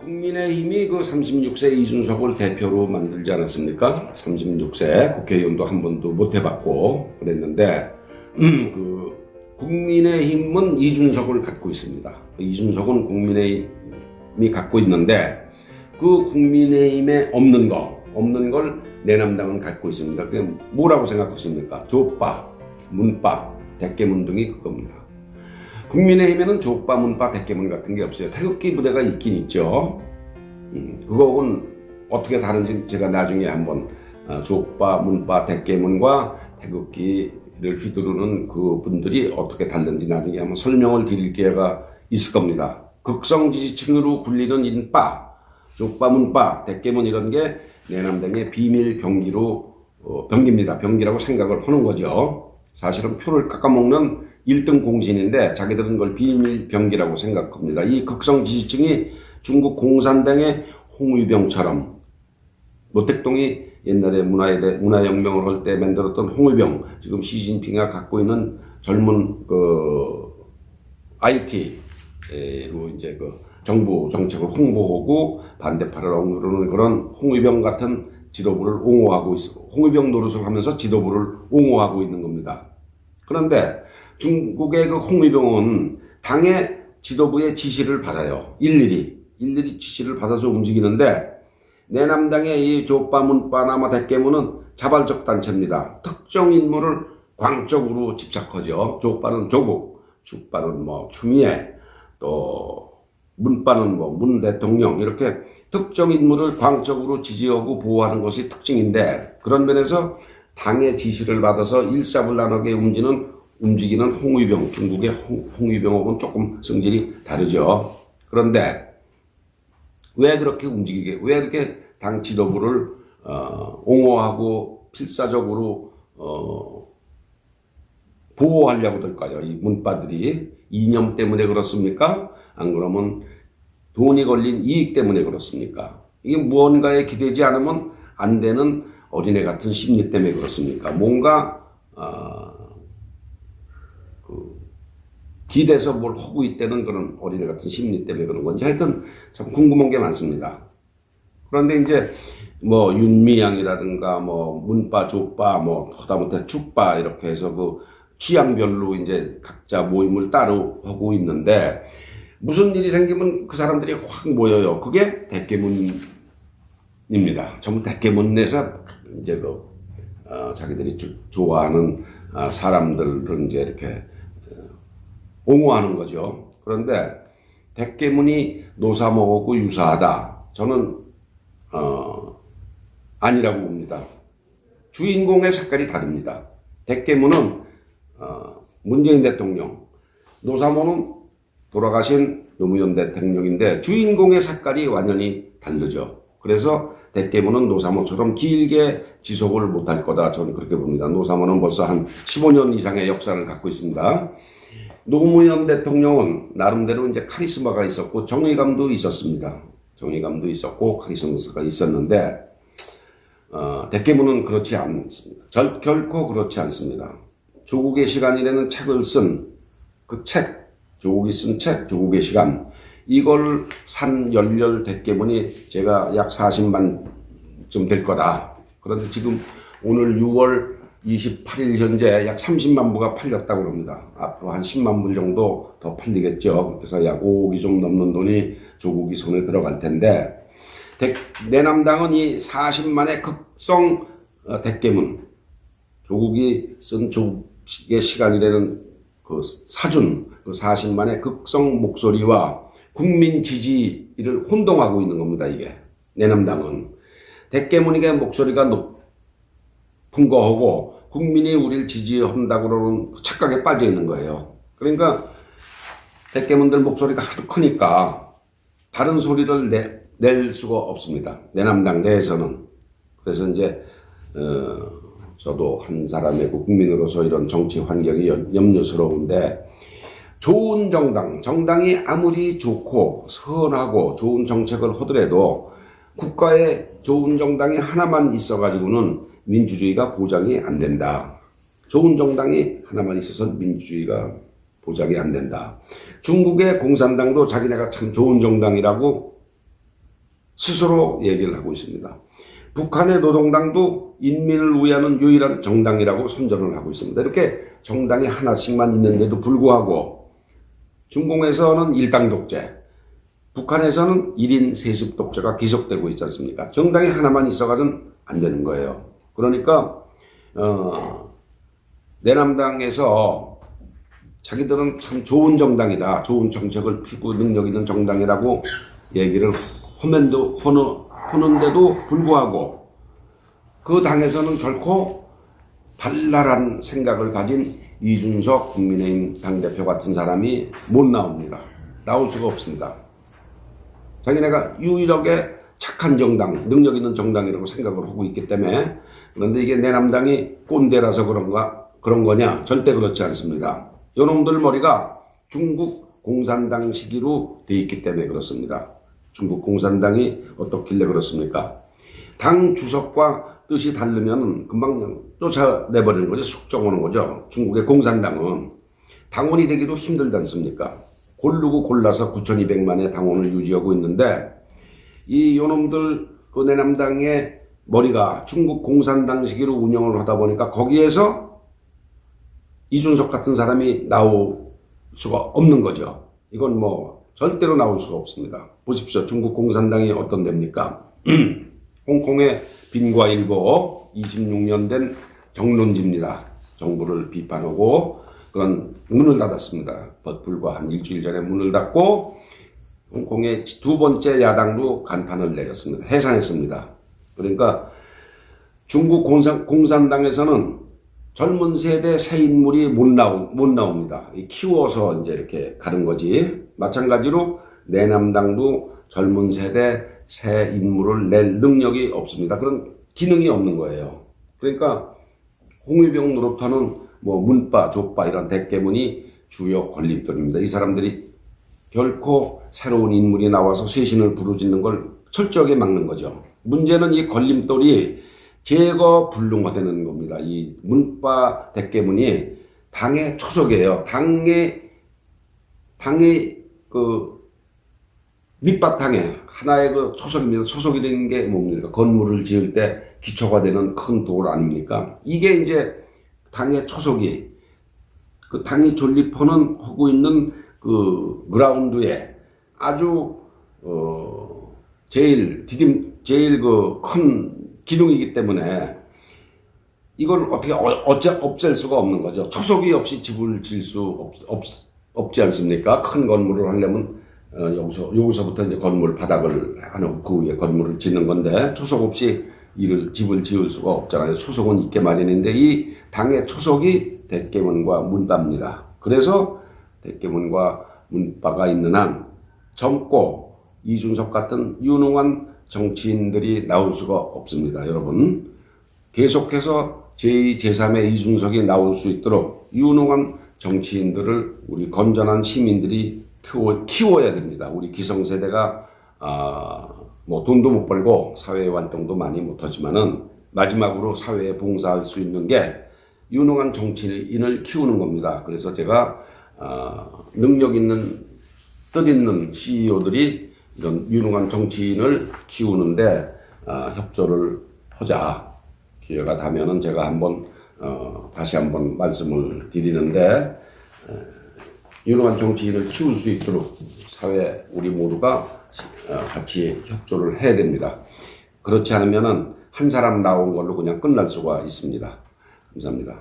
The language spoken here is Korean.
국민의힘이 그 36세 이준석을 대표로 만들지 않았습니까? 36세 국회의원도 한 번도 못 해봤고 그랬는데 그 국민의힘은 이준석을 갖고 있습니다. 이준석은 국민의힘이 갖고 있는데 그 국민의힘에 없는 걸 내남당은 갖고 있습니다. 그게 뭐라고 생각하십니까? 조빠, 문빠, 대깨문 등이 그겁니다. 국민의힘에는 조빠, 문빠, 대깨문 같은 게 없어요. 태극기 부대가 있긴 있죠. 그거는 어떻게 다른지 제가 나중에 한번 조빠, 문빠, 대깨문과 태극기를 휘두르는 그 분들이 어떻게 다른지 나중에 한번 설명을 드릴 기회가 있을 겁니다. 극성 지지층으로 불리는 인빠, 조빠, 문빠, 대깨문 이런 게 내남당의 비밀 병기입니다. 병기라고 생각을 하는 거죠. 사실은 표를 깎아먹는 1등 공신인데 자기들은 그걸 비밀 병기라고 생각합니다. 이 극성 지지층이 중국 공산당의 홍위병처럼 모택동이 옛날에 문화혁명을 할 때 만들었던 홍위병, 지금 시진핑이 갖고 있는 젊은 IT로 이제 정부 정책을 홍보하고 반대파를 억누르는 그런 홍위병 같은 지도부를 옹호하고 홍위병 노릇을 하면서 지도부를 옹호하고 있는 겁니다. 그런데 중국의 그 홍위병은 당의 지도부의 지시를 받아요. 일일이 지시를 받아서 움직이는데 내남당의 이 조빠, 문빠나 대깨문은 자발적 단체입니다. 특정 인물을 광적으로 집착하죠. 조빠는 조국, 축빠는 추미애, 또 문빠는 문 대통령, 이렇게 특정 인물을 광적으로 지지하고 보호하는 것이 특징인데, 그런 면에서 당의 지시를 받아서 일사불란하게 움직이는 홍위병, 중국의 홍위병하고는 조금 성질이 다르죠. 그런데 왜 그렇게 왜 이렇게 당 지도부를 옹호하고 필사적으로 보호하려고 들까요? 이 문빠들이 이념 때문에 그렇습니까? 안 그러면 돈이 걸린 이익 때문에 그렇습니까? 이게 무언가에 기대지 않으면 안 되는 어린애 같은 심리 때문에 그렇습니까? 뭔가 기대서 뭘 하고 있다는 그런 어린애 같은 심리 때문에 그런 건지 하여튼 참 궁금한 게 많습니다. 그런데 이제 윤미향이라든가 문빠, 조빠, 하다못해 축빠 이렇게 해서 그 취향별로 이제 각자 모임을 따로 하고 있는데 무슨 일이 생기면 그 사람들이 확 모여요. 그게 대깨문입니다. 전부 대깨문에서 이제 자기들이 좋아하는 사람들을 이제 이렇게 옹호하는 거죠. 그런데 대깨문이 노사모하고 유사하다. 저는 아니라고 봅니다. 주인공의 색깔이 다릅니다. 대깨문은 문재인 대통령, 노사모는 돌아가신 노무현 대통령인데 주인공의 색깔이 완전히 다르죠. 그래서 대깨문은 노사모처럼 길게 지속을 못할 거다. 저는 그렇게 봅니다. 노사모는 벌써 한 15년 이상의 역사를 갖고 있습니다. 노무현 대통령은 나름대로 이제 카리스마가 있었고 정의감도 있었습니다. 정의감도 있었고 카리스마가 있었는데 대깨문은 그렇지 않습니다. 결코 그렇지 않습니다. 조국의 시간이라는 책을 쓴 그 책, 조국이 쓴 책, 조국의 시간, 이걸 산 열렬 대깨문이 제가 약 40만쯤 될 거다. 그런데 지금 오늘 6월 28일 현재 약 30만 부가 팔렸다고 합니다. 앞으로 한 10만 부 정도 더 팔리겠죠. 그래서 약 5억이 좀 넘는 돈이 조국이 손에 들어갈 텐데, 내남당은 이 40만의 극성 대깨문, 조국이 쓴 조국의 시간이라는 그 사준, 그 40만의 극성 목소리와 국민 지지를 혼동하고 있는 겁니다. 이게 내남당은 대깨문이의 목소리가 높은 거하고 국민이 우리를 지지한다고 그러는 착각에 빠져 있는 거예요. 그러니까 대깨문들 목소리가 하도 크니까 다른 소리를 낼 수가 없습니다. 내남당 내에서는. 그래서 이제 저도 한 사람이고 국민으로서 이런 정치 환경이 염려스러운데, 좋은 정당이 아무리 좋고 선하고 좋은 정책을 하더라도 국가에 좋은 정당이 하나만 있어가지고는 민주주의가 보장이 안 된다. 좋은 정당이 하나만 있어서 민주주의가 보장이 안 된다. 중국의 공산당도 자기네가 참 좋은 정당이라고 스스로 얘기를 하고 있습니다. 북한의 노동당도 인민을 위하는 유일한 정당이라고 선전을 하고 있습니다. 이렇게 정당이 하나씩만 있는데도 불구하고 중공에서는 일당 독재, 북한에서는 1인 세습 독재가 계속되고 있지 않습니까? 정당이 하나만 있어가지고는 안 되는 거예요. 그러니까 내남당에서 자기들은 참 좋은 정당이다, 좋은 정책을 피고 능력 있는 정당이라고 얘기를 하는데도 불구하고 그 당에서는 결코 발랄한 생각을 가진 이준석 국민의힘 당대표 같은 사람이 못 나옵니다. 나올 수가 없습니다. 자기네가 유일하게 착한 정당, 능력 있는 정당이라고 생각을 하고 있기 때문에. 그런데 이게 내남당이 꼰대라서 그런 거냐? 절대 그렇지 않습니다. 요놈들 머리가 중국 공산당 시기로 돼 있기 때문에 그렇습니다. 중국 공산당이 어떻길래 그렇습니까? 당 주석과 뜻이 다르면 금방 쫓아내버리는 거죠. 숙정하는 거죠. 중국의 공산당은 당원이 되기도 힘들지 않습니까? 고르고 골라서 9,200만의 당원을 유지하고 있는데 이 요놈들 그 내남당의 머리가 중국 공산당 시기로 운영을 하다 보니까 거기에서 이준석 같은 사람이 나올 수가 없는 거죠. 이건 뭐 절대로 나올 수가 없습니다. 보십시오. 중국 공산당이 어떤 데입니까? 홍콩의 빈과일보 26년 된 정론지입니다. 정부를 비판하고 그런 문을 닫았습니다. 불과 한 일주일 전에 문을 닫고 홍콩의 두 번째 야당도 간판을 내렸습니다. 해산했습니다. 그러니까 중국 공산당에서는 젊은 세대 새 인물이 못 나옵니다. 키워서 이제 이렇게 가는 거지. 마찬가지로 내남당도 젊은 세대 새 인물을 낼 능력이 없습니다. 그런 기능이 없는 거예요. 그러니까 홍위병 노릇하는 뭐 문바, 족바 이런 대깨문이 주요 걸림돌입니다. 이 사람들이 결코 새로운 인물이 나와서 쇄신을 부르짖는 걸 철저하게 막는 거죠. 문제는 이 걸림돌이 제거 불능화되는 겁니다. 이 문바 대깨문이 당의 초석이에요. 당의 그 밑바탕에 하나의 그 초석입니다. 초석이라는 게 뭡니까? 건물을 지을 때 기초가 되는 큰 돌 아닙니까? 이게 이제 당의 초석이 그 당이 존립하는 하고 있는 그 그라운드에 아주 제일 그 큰 기둥이기 때문에 이걸 어떻게 없앨 수가 없는 거죠. 초석이 없이 집을 질 수 없지 않습니까? 큰 건물을 하려면 여기서부터 이제 건물 바닥을 하는 그 위에 건물을 짓는 건데 초석 없이 집을 지을 수가 없잖아요. 초석은 있게 마련인데 이 당의 초석이 대깨문과 문바입니다. 그래서 대깨문과 문바가 있는 한 젊고 이준석 같은 유능한 정치인들이 나올 수가 없습니다. 여러분 계속해서 제2, 제3의 이준석이 나올 수 있도록 유능한 정치인들을 우리 건전한 시민들이 키워야 됩니다. 우리 기성세대가 뭐 돈도 못 벌고 사회 활동도 많이 못하지만은 마지막으로 사회에 봉사할 수 있는 게 유능한 정치인을 키우는 겁니다. 그래서 제가 능력 있는 뜻있는 CEO들이 이런 유능한 정치인을 키우는데 협조를 하자. 기회가 되면은 제가 다시 한번 말씀을 드리는데 유능한 정치인을 키울 수 있도록 사회 우리 모두가 같이 협조를 해야 됩니다. 그렇지 않으면은 한 사람 나온 걸로 그냥 끝날 수가 있습니다. 감사합니다.